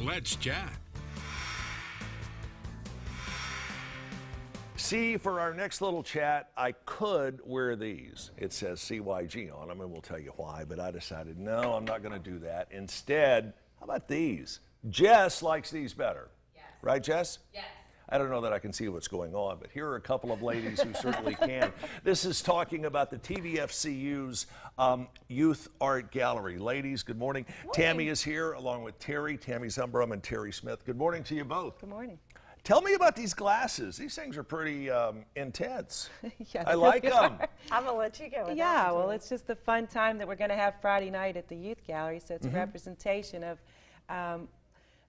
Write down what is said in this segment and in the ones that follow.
Let's chat. See, for our next little chat, I could wear these. It says CYG on them, and we'll tell you why, but I decided, no, I'm not going to do that. Instead, how about these? Jess likes these better. Yes. Right, Jess? Yes. I don't know that I can see what's going on, but here are a couple of ladies who certainly can. This is talking about the TVFCU's Youth Art Gallery. Ladies, good morning. Tammy is here along with Terry, Tammy Zumbrum and Terry Smith. Good morning to you both. Good morning. Tell me about these glasses. These things are pretty intense. Yeah, I like them. I'm going to let you go with Yeah, that one, well, Julie. it's just the fun time that we're going to have Friday night at the Youth Gallery, so it's a representation of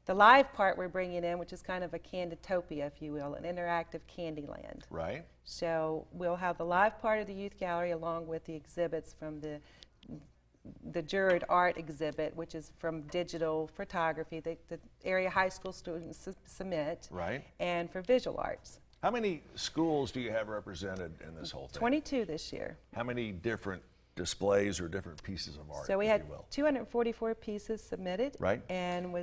the live part we're bringing in, which is kind of a Canditopia, if you will, an interactive Candyland. Right. So we'll have the live part of the Youth Gallery along with the exhibits from the Jurd Art exhibit, which is from digital photography that the area high school students submit, Right. and for visual arts. How many schools do you have represented in this whole thing? 22 this year. How many different displays or different pieces of art, So we if had you will? 244 pieces submitted. Right. And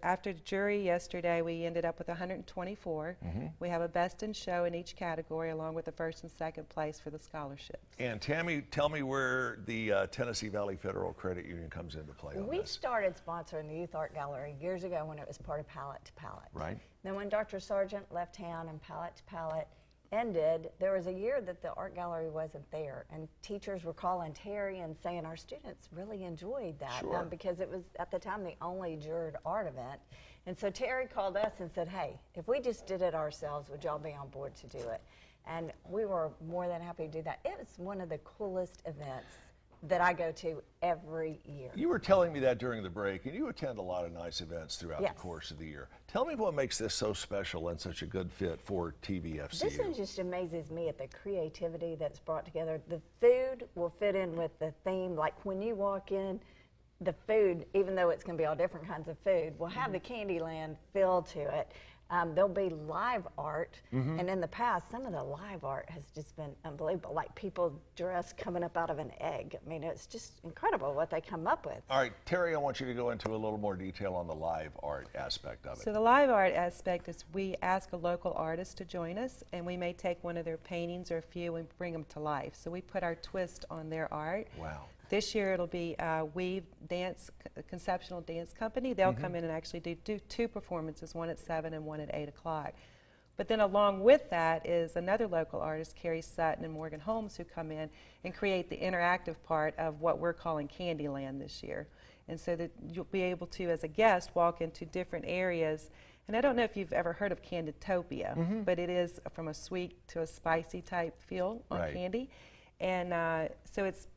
after the jury yesterday, we ended up with 124. We have a best in show in each category, along with the first and second place for the scholarships. And Tammy, tell me where the Tennessee Valley Federal Credit Union comes into play on We this. started sponsoring the Youth Art Gallery years ago when it was part of Palette to Palette. Right. Then when Dr. Sargent left town and Palette to Palette ended, there was a year that the art gallery wasn't there, and teachers were calling Terry and saying our students really enjoyed that Sure. because it was at the time the only Jurd art event. And so Terry called us and said, hey, if we just did it ourselves, would y'all be on board to do it? And we were more than happy to do that. It was one of the coolest events that I go to every year. You were telling me that during the break, and you attend a lot of nice events throughout Yes. the course of the year. Tell me what makes this so special and such a good fit for TVFCU. This one just amazes me at the creativity that's brought together. The food will fit in with the theme. Like when you walk in, the food, even though it's going to be all different kinds of food, will have the Candyland feel to it. There'll be live art, and in the past, some of the live art has just been unbelievable, like people dressed coming up out of an egg. I mean, it's just incredible what they come up with. All right, Terry, I want you to go into a little more detail on the live art aspect of it. So the live art aspect is we ask a local artist to join us, and we may take one of their paintings or a few and bring them to life. So we put our twist on their art. Wow. This year it'll be Weave Dance, Conceptual Dance Company. They'll come in and actually do two performances, one at 7 and one at 8 o'clock. But then along with that is another local artist, Carrie Sutton and Morgan Holmes, who come in and create the interactive part of what we're calling Candyland this year. And so that you'll be able to, as a guest, walk into different areas. And I don't know if you've ever heard of Canditopia, but it is from a sweet to a spicy type feel on Right. candy. And so it's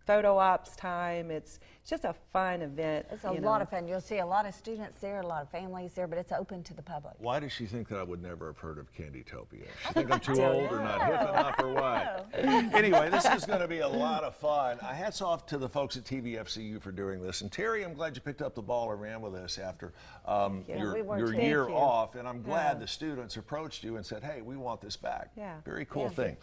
photo ops time. It's just a fun event. It's a lot of fun. You'll see a lot of students there, a lot of families there, but it's open to the public. Why does she think that I would never have heard of Candytopia? She think I'm too old or not hip enough or what? Anyway, this is going to be a lot of fun. Hats off to the folks at TVFCU for doing this. And Terry, I'm glad you picked up the ball and ran with us after Yeah, we were your too. year Thank you. off. And I'm glad Yeah. the students approached you and said, hey, we want this back. Yeah. Very cool Yeah. thing.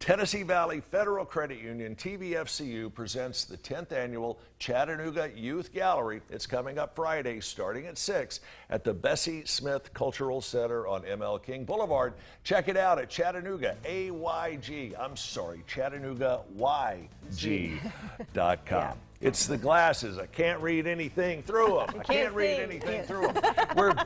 Tennessee Valley Federal Credit Union, TVFCU, presents the 10th annual Chattanooga Youth Gallery. It's coming up Friday starting at 6 at the Bessie Smith Cultural Center on ML King Boulevard. Check it out at Chattanooga, ChattanoogaYG.com. Yeah. It's the glasses. I can't read anything through them. I can't read see. anything through them. We're back.